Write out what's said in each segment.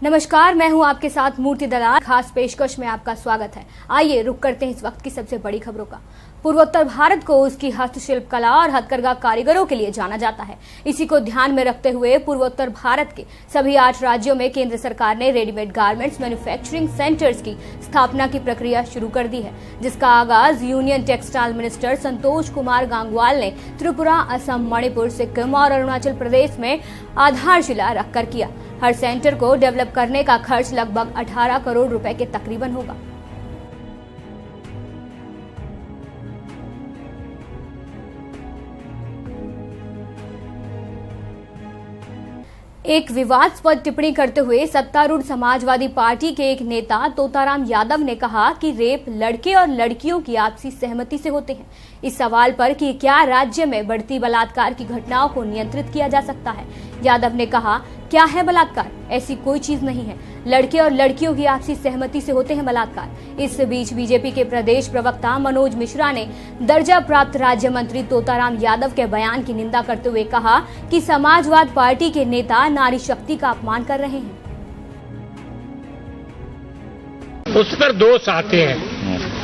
नमस्कार, मैं हूं आपके साथ मूर्ति दलाल। खास पेशकश में आपका स्वागत है। आइए रुक करते हैं इस वक्त की सबसे बड़ी खबरों का। पूर्वोत्तर भारत को उसकी हस्तशिल्प कला और हथकरघा कारीगरों के लिए जाना जाता है। इसी को ध्यान में रखते हुए पूर्वोत्तर भारत के सभी 8 राज्यों में केंद्र सरकार ने रेडीमेड गारमेंट्स मैन्युफैक्चरिंग सेंटर्स की स्थापना की प्रक्रिया शुरू कर दी है, जिसका आगाज union textile minister Santosh Kumar Gangwal ने त्रिपुरा, असम, मणिपुर, सिक्किम और अरुणाचल प्रदेश में आधारशिला रखकर किया। हर सेंटर को डेवलप करने का खर्च लगभग 18 करोड़ रुपए के तकरीबन होगा। एक विवादास्पद टिप्पणी करते हुए सत्तारूढ़ समाजवादी पार्टी के एक नेता तोताराम यादव ने कहा कि रेप लड़के और लड़कियों की आपसी सहमति से होते हैं। इस सवाल पर कि क्या राज्य में बढ़ती बलात्कार की घटनाओं को नियंत्रित किया जा सकता है, यादव ने कहा, क्या है बलात्कार? ऐसी कोई चीज नहीं है। लड़के और लड़कियों की आपसी सहमति से होते हैं बलात्कार। इस बीच बीजेपी के प्रदेश प्रवक्ता मनोज मिश्रा ने दर्जा प्राप्त राज्य मंत्री तोताराम यादव के बयान की निंदा करते हुए कहा कि समाजवाद पार्टी के नेता नारी शक्ति का अपमान कर रहे हैं। उस पर दोष आते हैं,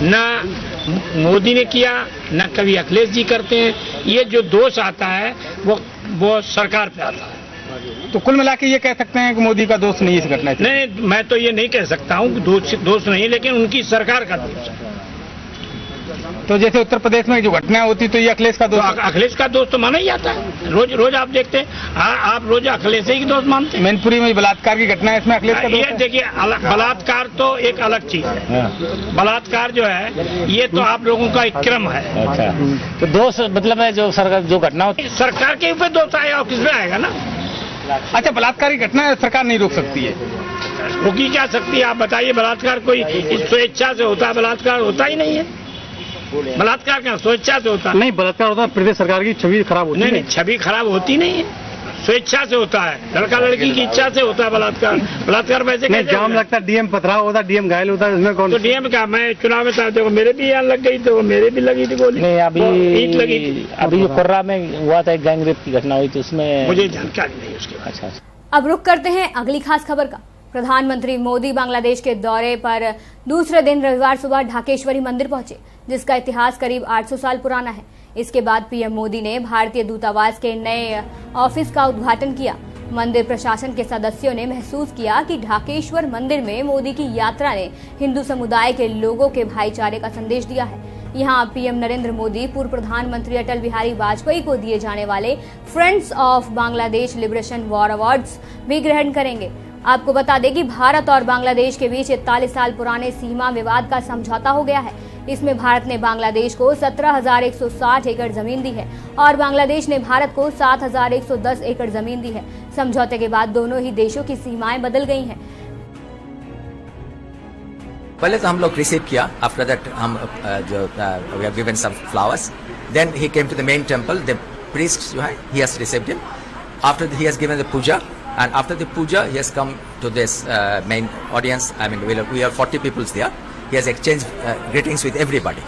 न मोदी ने किया, न कभी अखिलेश जी करते हैं। ये जो दोष आता है वो सरकार पे आता है। तो कुल मिला के ये कह सकते हैं कि मोदी का दोष नहीं इस घटना से? नहीं, मैं तो ये नहीं कह सकता हूँ दोष नहीं, लेकिन उनकी सरकार का दोष है। तो जैसे उत्तर प्रदेश में जो घटनाएं होती तो ये अखिलेश का दोष? तो अखिलेश का दोष तो माना ही जाता है। रोज आप देखते हैं, आप रोज अखिलेश ही दोष मानते हैं। मैनपुरी में बलात्कार की घटना है, इसमें अखिलेश का दोष है? देखिए, बलात्कार तो एक अलग चीज है। बलात्कार जो है ये तो आप लोगों का एक क्रम है। अच्छा, तो दोष मतलब है जो सरकार जो घटना होती है सरकार के ऊपर दोष आएगा और किसमें आएगा ना। अच्छा, बलात्कार की घटना सरकार नहीं रोक सकती है? रोकी क्या सकती है? आप बताइए, बलात्कार कोई स्वेच्छा से होता है? बलात्कार होता ही नहीं है। बलात्कार क्या स्वेच्छा से होता है? नहीं, बलात्कार होता है प्रदेश सरकार की छवि खराब होती है। नहीं, छवि खराब होती नहीं है, स्वेच्छा से होता है। लड़का लड़की की इच्छा से होता है बलात्कार। बलात्कार वैसे नहीं, जाम लगता है, डीएम पथराव होता है, डीएम घायल होता है, इसमें कौन? तो डीएम का, मैं चुनाव में था, देखो मेरे भी यहाँ लग गई, तो मेरे भी लगी थी गोली। नहीं, ईंट लगी थी। अभी जो कोर्रा में हुआ था, एक गैंग रेप की घटना हुई थी, उसमें मुझे जानकारी नहीं उसके बारे में। अच्छा, अब रुक करते हैं अगली खास खबर का। प्रधानमंत्री मोदी बांग्लादेश के दौरे पर दूसरे दिन रविवार सुबह ढाकेश्वरी मंदिर पहुंचे, जिसका इतिहास करीब 800 साल पुराना है। इसके बाद पीएम मोदी ने भारतीय दूतावास के नए ऑफिस का उद्घाटन किया। मंदिर प्रशासन के सदस्यों ने महसूस किया कि ढाकेश्वर मंदिर में मोदी की यात्रा ने हिंदू समुदाय के लोगों के भाईचारे का संदेश दिया है। यहाँ पीएम नरेंद्र मोदी पूर्व प्रधानमंत्री अटल बिहारी वाजपेयी को दिए जाने वाले friends of Bangladesh liberation war awards भी ग्रहण करेंगे। आपको बता दें कि भारत और बांग्लादेश के बीच 41 साल पुराने सीमा विवाद का समझौता हो गया है। इसमें भारत ने बांग्लादेश को 17,160 एकड़ जमीन दी है और बांग्लादेश ने भारत को 7,110 एकड़ जमीन दी है। समझौते के बाद दोनों ही देशों की सीमाएं बदल गई हैं। पहले तो हम लोग रिसीव किया, आफ्टर दैट हम जो we have given some flowers, then he came to the main temple, the priest जो है he has received him, after he has given the puja, and after the puja he has come to this main audience. I mean, we are 40 people there. He has exchanged greetings with everybody.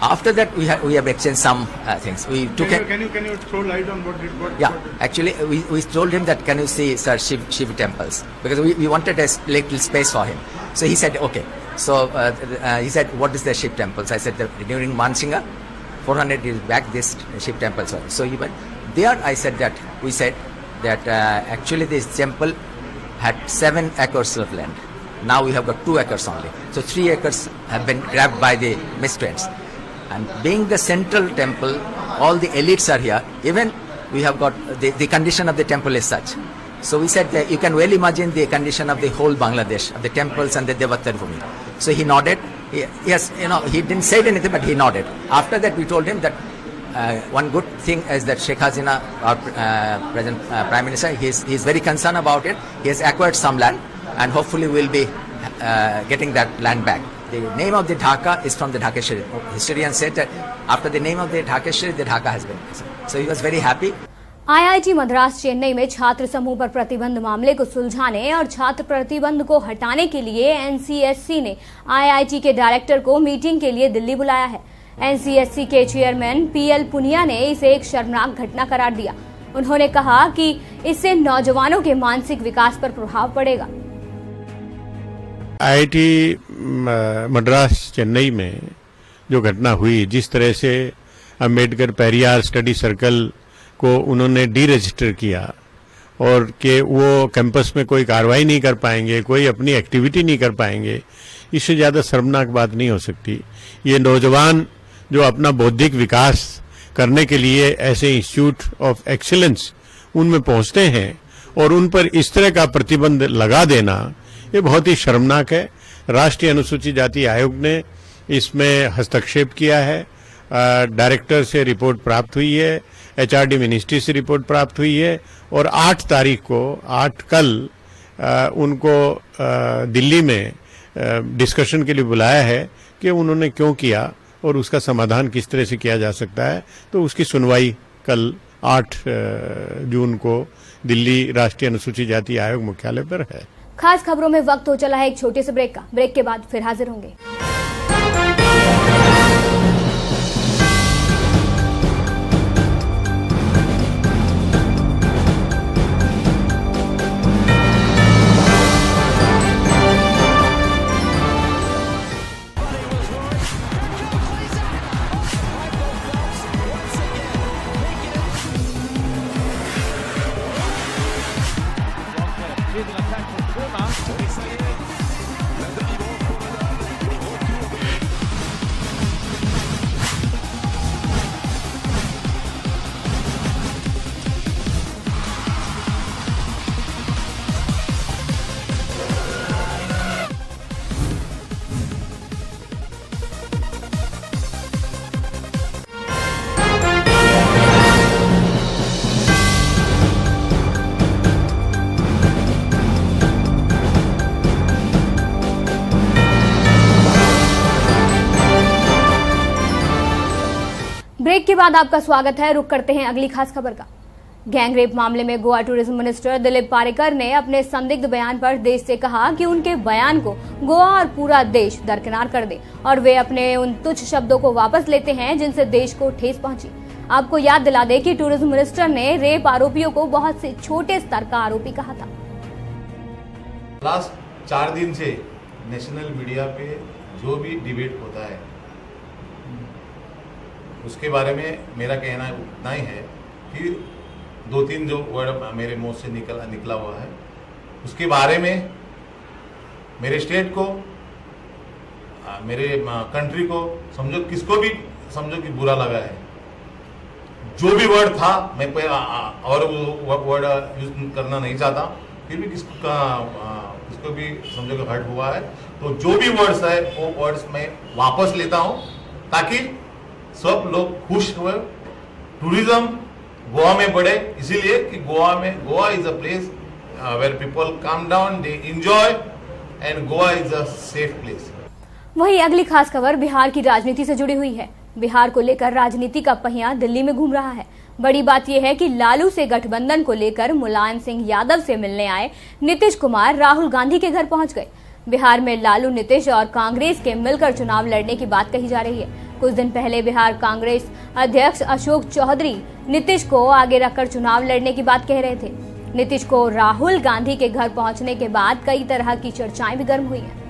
After that we have exchanged some things. We took can you throw light on what yeah, actually we told him that can you see sir Shiv temples, because we wanted a little space for him. So he said okay. So he said, what is the Shiv temples? I said that during Mansinga 400 years back this Shiv temples were. So he went there. I said that we said that actually this temple had 7 acres of land. Now we have got 2 acres only. So 3 acres have been grabbed by the miscreants. And being the central temple, all the elites are here. Even we have got the condition of the temple is such. So we said that you can well imagine the condition of the whole Bangladesh, of the temples and the Devatar Bhumi. So he nodded. Yes, he didn't say anything, but he nodded. After that we told him that one good thing is that Sheikh Hasina, our present Prime Minister, he is very concerned about it. He has acquired some land and hopefully will be getting that land back. The name of the Dhaka is from the Dhakeshwari. Historians said that after the name of the Dhakeshwari, the Dhaka has been. So he was very happy. IIT Madras Chennai में छात्र समूह पर प्रतिबंध मामले को सुलझाने और छात्र प्रतिबंध को हटाने के लिए एनसीएससी ने आईआईटी के डायरेक्टर को मीटिंग के लिए दिल्ली बुलाया है। एनसीएससी के चेयरमैन पीएल पुनिया ने इसे एक शर्मनाक घटना करार दिया। उन्होंने कहा कि इससे नौजवानों के मानसिक विकास पर प्रभाव पड़ेगा। आईआईटी मद्रास चेन्नई में जो घटना हुई, जिस तरह से अम्बेडकर पेरियार स्टडी सर्कल को उन्होंने डी रजिस्टर किया और कि वो कैंपस में कोई कार्रवाई नहीं कर पाएंगे, कोई अपनी एक्टिविटी नहीं कर पाएंगे, इससे ज़्यादा शर्मनाक बात नहीं हो सकती। ये नौजवान जो अपना बौद्धिक विकास करने के लिए ऐसे इंस्टीट्यूट ऑफ एक्सीलेंस उनमें पहुंचते हैं और उन पर इस तरह का प्रतिबंध लगा देना, ये बहुत ही शर्मनाक है। राष्ट्रीय अनुसूचित जाति आयोग ने इसमें हस्तक्षेप किया है। डायरेक्टर से रिपोर्ट प्राप्त हुई है, एचआरडी मिनिस्ट्री से रिपोर्ट प्राप्त हुई है और 8 तारीख को कल उनको दिल्ली में डिस्कशन के लिए बुलाया है कि उन्होंने क्यों किया और उसका समाधान किस तरह से किया जा सकता है। तो उसकी सुनवाई कल 8 जून को दिल्ली राष्ट्रीय अनुसूचित जाति आयोग मुख्यालय पर है। खास खबरों में वक्त हो चला है एक छोटे से ब्रेक का। ब्रेक के बाद फिर हाजिर होंगे। ब्रेक के बाद आपका स्वागत है। रुक करते हैं अगली खास खबर का। गैंगरेप मामले में गोवा टूरिज्म मिनिस्टर दिलीप पारेकर ने अपने संदिग्ध बयान पर देश से कहा कि उनके बयान को गोवा और पूरा देश दरकिनार कर दे और वे अपने उन तुच्छ शब्दों को वापस लेते हैं जिनसे देश को ठेस पहुंची। आपको याद दिला दे कि टूरिज्म मिनिस्टर ने रेप आरोपियों को बहुत से छोटे स्तर का आरोपी कहा था। लास्ट 4 दिन से नेशनल मीडिया पे जो भी डिबेट होता है उसके बारे में मेरा कहना उतना ही है कि 2-3 जो वर्ड मेरे मुंह से निकला हुआ है उसके बारे में मेरे स्टेट को, मेरे कंट्री को समझो, किसको भी समझो कि बुरा लगा है। जो भी वर्ड था मैं और वर्ड यूज करना नहीं चाहता, फिर भी किसको भी समझो कि हर्ट हुआ है, तो जो भी वर्ड्स है वो वर्ड्स मैं वापस लेता हूं ताकि सब लोग खुश हुए, टूरिज्म गोवा में बढ़े। इसीलिए कि Goa is a place where people come down, they enjoy and Goa is a safe place. वहीं अगली खास खबर बिहार की राजनीति से जुड़ी हुई है। बिहार को लेकर राजनीति का पहिया दिल्ली में घूम रहा है। बड़ी बात यह है कि लालू से गठबंधन को लेकर मुलायम सिंह यादव से मिलने आए नीतीश कुमार राहुल गांधी के घर पहुंच गए। बिहार में लालू, नीतीश और कांग्रेस के मिलकर चुनाव लड़ने की बात कही जा रही है। कुछ दिन पहले बिहार कांग्रेस अध्यक्ष अशोक चौधरी नीतीश को आगे रखकर चुनाव लड़ने की बात कह रहे थे। नीतीश को राहुल गांधी के घर पहुंचने के बाद कई तरह की चर्चाएं भी गर्म हुई हैं।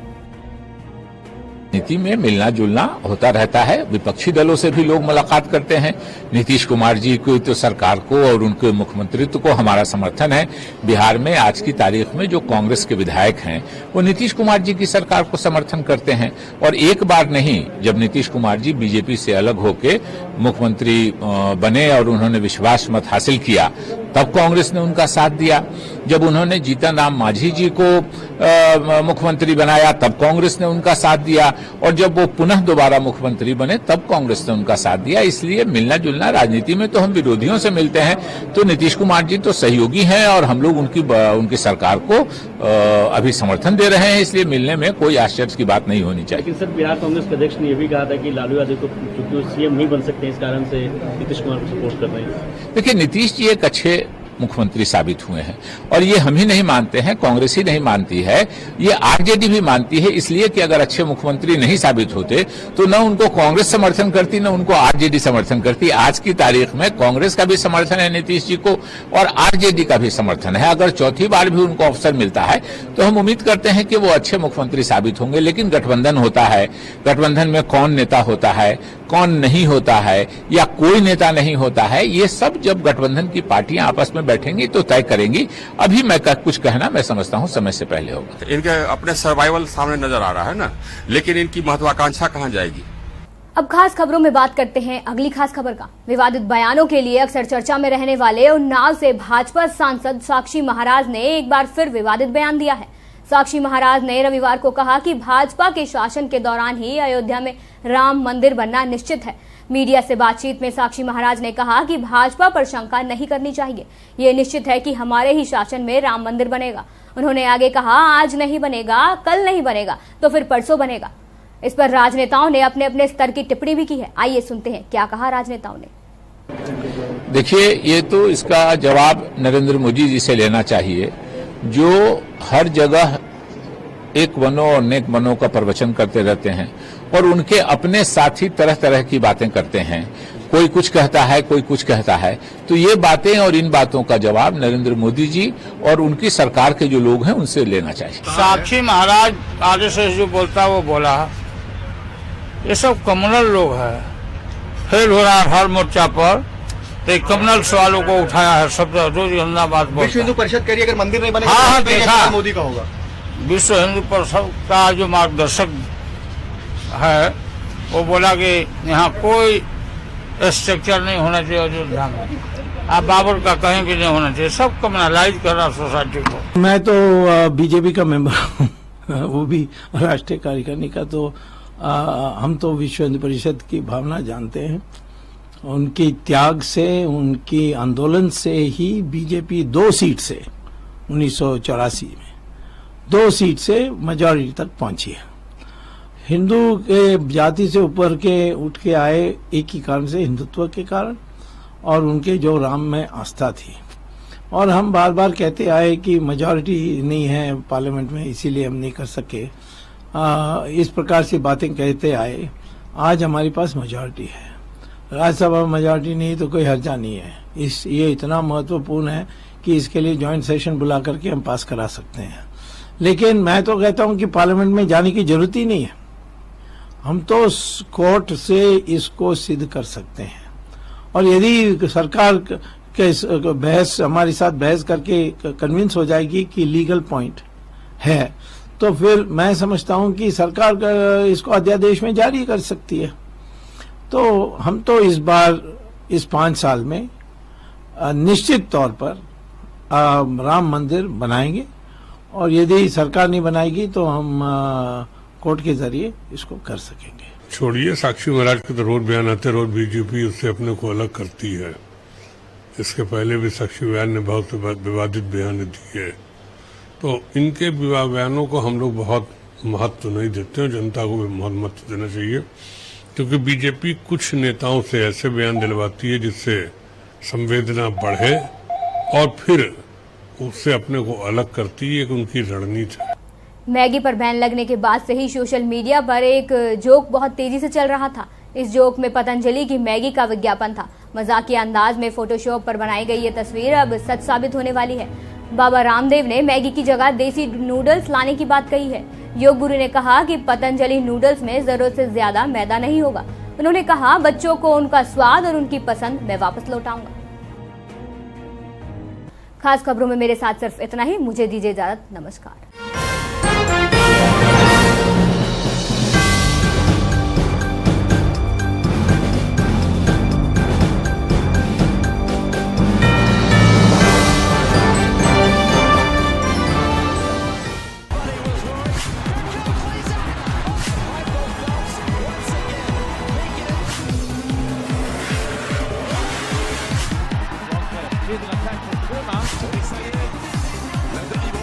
नीति में मिलना जुलना होता रहता है, विपक्षी दलों से भी लोग मुलाकात करते हैं। नीतीश कुमार जी को तो सरकार को और उनके मुख्यमंत्रित्व को हमारा समर्थन है। बिहार में आज की तारीख में जो कांग्रेस के विधायक हैं वो नीतीश कुमार जी की सरकार को समर्थन करते हैं। और एक बार नहीं, जब नीतीश कुमार जी बीजेपी से अलग होके मुख्यमंत्री बने और उन्होंने विश्वास मत हासिल किया, तब कांग्रेस ने उनका साथ दिया। जब उन्होंने जीतन राम मांझी जी को मुख्यमंत्री बनाया तब कांग्रेस ने उनका साथ दिया, और जब वो पुनः दोबारा मुख्यमंत्री बने तब कांग्रेस ने उनका साथ दिया। इसलिए मिलना जुलना, राजनीति में तो हम विरोधियों से मिलते हैं, तो नीतीश कुमार जी तो सहयोगी हैं और हम लोग उनकी सरकार को अभी समर्थन दे रहे हैं। इसलिए मिलने में कोई आश्चर्य की बात नहीं होनी चाहिए। लेकिन सर, बिहार कांग्रेस के अध्यक्ष ने यह भी कहा था कि लालू यादव को चूंकि सीएम नहीं बन सकते, इस कारण से नीतीश कुमार को सपोर्ट कर रहे हैं। देखिए, नीतीश जी एक अच्छे मुख्यमंत्री साबित हुए हैं। और ये हम ही नहीं मानते हैं, कांग्रेस ही नहीं मानती है, ये आरजेडी भी मानती है। इसलिए कि अगर अच्छे मुख्यमंत्री नहीं साबित होते तो न उनको कांग्रेस समर्थन करती, न उनको आरजेडी समर्थन करती। आज की तारीख में कांग्रेस का भी समर्थन है नीतीश जी को और आरजेडी का भी समर्थन है। अगर चौथी बार भी उनको अवसर मिलता है तो हम उम्मीद करते हैं कि वो अच्छे मुख्यमंत्री साबित होंगे। लेकिन गठबंधन होता है, गठबंधन में कौन नेता होता है, कौन नहीं होता है, या कोई नेता नहीं होता है, ये सब जब गठबंधन की पार्टियां आपस में बैठेंगी तो तय करेंगी। अभी मैं कुछ कहना मैं समझता हूं समय से पहले होगा। इनके अपने सर्वाइवल सामने नजर आ रहा है ना, लेकिन इनकी महत्वाकांक्षा कहां जाएगी। अब खास खबरों में बात करते हैं अगली खास खबर का। विवादित बयानों के लिए अक्सर चर्चा में रहने वाले उन्नाव से भाजपा सांसद साक्षी महाराज ने एक बार फिर विवादित बयान दिया है। साक्षी महाराज ने रविवार को कहा कि भाजपा के शासन के दौरान ही अयोध्या में राम मंदिर बनना निश्चित है। मीडिया से बातचीत में साक्षी महाराज ने कहा कि भाजपा पर शंका नहीं करनी चाहिए, ये निश्चित है कि हमारे ही शासन में राम मंदिर बनेगा। उन्होंने आगे कहा, आज नहीं बनेगा, कल नहीं बनेगा तो फिर परसों बनेगा। इस पर राजनेताओं ने अपने अपने स्तर की टिप्पणी भी की है। आइए सुनते हैं क्या कहा राजनेताओं ने। देखिए, ये तो इसका जवाब नरेंद्र मोदी जी से लेना चाहिए, जो हर जगह एक बनो और नेक बनो का प्रवचन करते रहते हैं और उनके अपने साथी तरह तरह की बातें करते हैं। कोई कुछ कहता है, कोई कुछ कहता है। तो ये बातें और इन बातों का जवाब नरेंद्र मोदी जी और उनकी सरकार के जो लोग हैं उनसे लेना चाहिए। साक्षी महाराज आरएसएस जो बोलता वो बोला, ये सब कम्युनल लोग हैं, फेल हो रहा है हर मोर्चा पर। तो कम्युनल सवालों को उठाया है, सब रोज गंदा बात बोलता है। विश्व हिंदू परिषद कह रही है अगर मंदिर नहीं बनेगा हाँ, तो देखा मोदी का होगा। विश्व हिंदू परिषद का जो मार्गदर्शक है वो बोला कि यहाँ कोई स्ट्रक्चर नहीं होना चाहिए अयोध्या में। आप बाबर का कहीं भी नहीं होना चाहिए, सब कम्युनलाइज कर रहा सोसाइटी को। मैं तो बीजेपी का मेंबर हूँ, वो भी राष्ट्रीय कार्यकारिणी का। तो हम तो विश्व हिंदू परिषद की भावना जानते हैं। उनकी त्याग से, उनकी आंदोलन से ही बीजेपी 2 सीट से 1984 में 2 सीट से मेजॉरिटी तक पहुंची है। हिंदू के जाति से ऊपर के उठ के आए एक ही कारण से, हिंदुत्व के कारण और उनके जो राम में आस्था थी। और हम बार बार कहते आए कि मेजॉरिटी नहीं है पार्लियामेंट में, इसीलिए हम नहीं कर सके। इस प्रकार से बातें कहते आए। आज हमारे पास मेजॉरिटी है, राज्यसभा में मेजॉरिटी नहीं तो कोई हर्जा नहीं है। ये इतना महत्वपूर्ण है कि इसके लिए ज्वाइंट सेशन बुला करके हम पास करा सकते हैं। लेकिन मैं तो कहता हूं कि पार्लियामेंट में जाने की जरूरत ही नहीं है। हम तो कोर्ट से इसको सिद्ध कर सकते हैं। और यदि सरकार के बहस हमारे साथ बहस करके कन्विंस हो जाएगी कि लीगल पॉइंट है, तो फिर मैं समझता हूं कि सरकार इसको अध्यादेश में जारी कर सकती है। तो हम तो इस बार इस 5 साल में निश्चित तौर पर राम मंदिर बनाएंगे और यदि सरकार नहीं बनाएगी तो हम कोर्ट के जरिए इसको कर सकेंगे। छोड़िए, साक्षी महाराज के तो रोज बयान आते, रोज बीजेपी उससे अपने को अलग करती है। इसके पहले भी साक्षी बयान ने बहुत से विवादित बयान दिए, तो इनके बयानों को हम लोग बहुत महत्व नहीं देते हैं। जनता को भी बहुत महत्व देना चाहिए, क्योंकि बीजेपी कुछ नेताओं से ऐसे बयान दिलवाती है जिससे संवेदना बढ़े और फिर उससे अपने को अलग करती है कि उनकी रणनीति है। मैगी पर बैन लगने के बाद से ही सोशल मीडिया पर एक जोक बहुत तेजी से चल रहा था। इस जोक में पतंजलि की मैगी का विज्ञापन था। मजाकिया अंदाज में फोटोशॉप पर बनाई गई ये तस्वीर अब सच साबित होने वाली है। बाबा रामदेव ने मैगी की जगह देसी नूडल्स लाने की बात कही है। योग गुरु ने कहा कि पतंजलि नूडल्स में जरूरत से ज्यादा मैदा नहीं होगा। उन्होंने कहा, बच्चों को उनका स्वाद और उनकी पसंद मैं वापस लौटाऊंगा। खास खबरों में मेरे साथ सिर्फ इतना ही। मुझे दीजिए इजाजत। नमस्कार। Let the